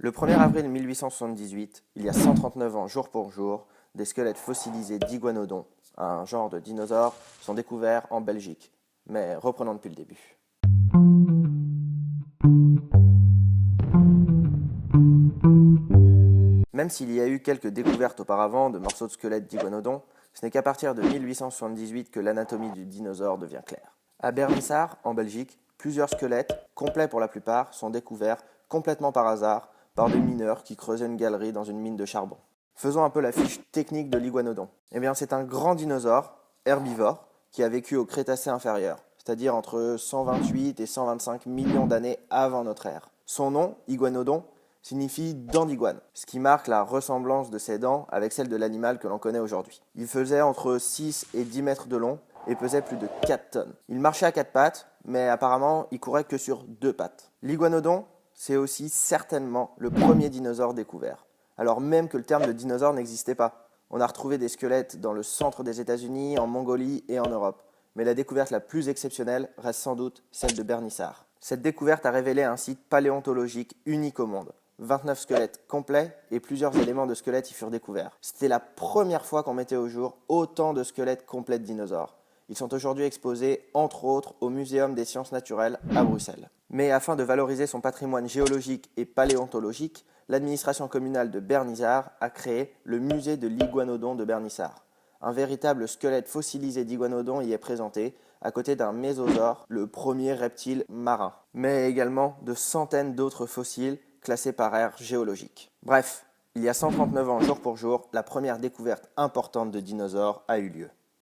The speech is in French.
Le 1er avril 1878, il y a 139 ans jour pour jour, des squelettes fossilisés d'iguanodons, un genre de dinosaures, sont découverts en Belgique. Mais reprenons depuis le début. Même s'il y a eu quelques découvertes auparavant de morceaux de squelettes d'iguanodons, ce n'est qu'à partir de 1878 que l'anatomie du dinosaure devient claire. À Bernissart, en Belgique, plusieurs squelettes, complets pour la plupart, sont découverts complètement par hasard par des mineurs qui creusaient une galerie dans une mine de charbon. Faisons un peu la fiche technique de l'iguanodon. Eh bien, c'est un grand dinosaure, herbivore, qui a vécu au Crétacé inférieur, c'est-à-dire entre 128 et 125 millions d'années avant notre ère. Son nom, iguanodon, signifie dent d'iguane, ce qui marque la ressemblance de ses dents avec celles de l'animal que l'on connaît aujourd'hui. Il faisait entre 6 et 10 mètres de long et pesait plus de 4 tonnes. Il marchait à 4 pattes, mais apparemment il courait que sur 2 pattes. L'iguanodon, c'est aussi certainement le premier dinosaure découvert, alors même que le terme de dinosaure n'existait pas. On a retrouvé des squelettes dans le centre des États-Unis, en Mongolie et en Europe, mais la découverte la plus exceptionnelle reste sans doute celle de Bernissart. Cette découverte a révélé un site paléontologique unique au monde. 29 squelettes complets et plusieurs éléments de squelettes y furent découverts. C'était la première fois qu'on mettait au jour autant de squelettes complets de dinosaures. Ils sont aujourd'hui exposés, entre autres, au Muséum des sciences naturelles à Bruxelles. Mais afin de valoriser son patrimoine géologique et paléontologique, l'administration communale de Bernissart a créé le musée de l'iguanodon de Bernissart. Un véritable squelette fossilisé d'iguanodon y est présenté, à côté d'un mésosaure, le premier reptile marin, mais également de centaines d'autres fossiles classés par ère géologique. Bref, il y a 139 ans jour pour jour, la première découverte importante de dinosaures a eu lieu.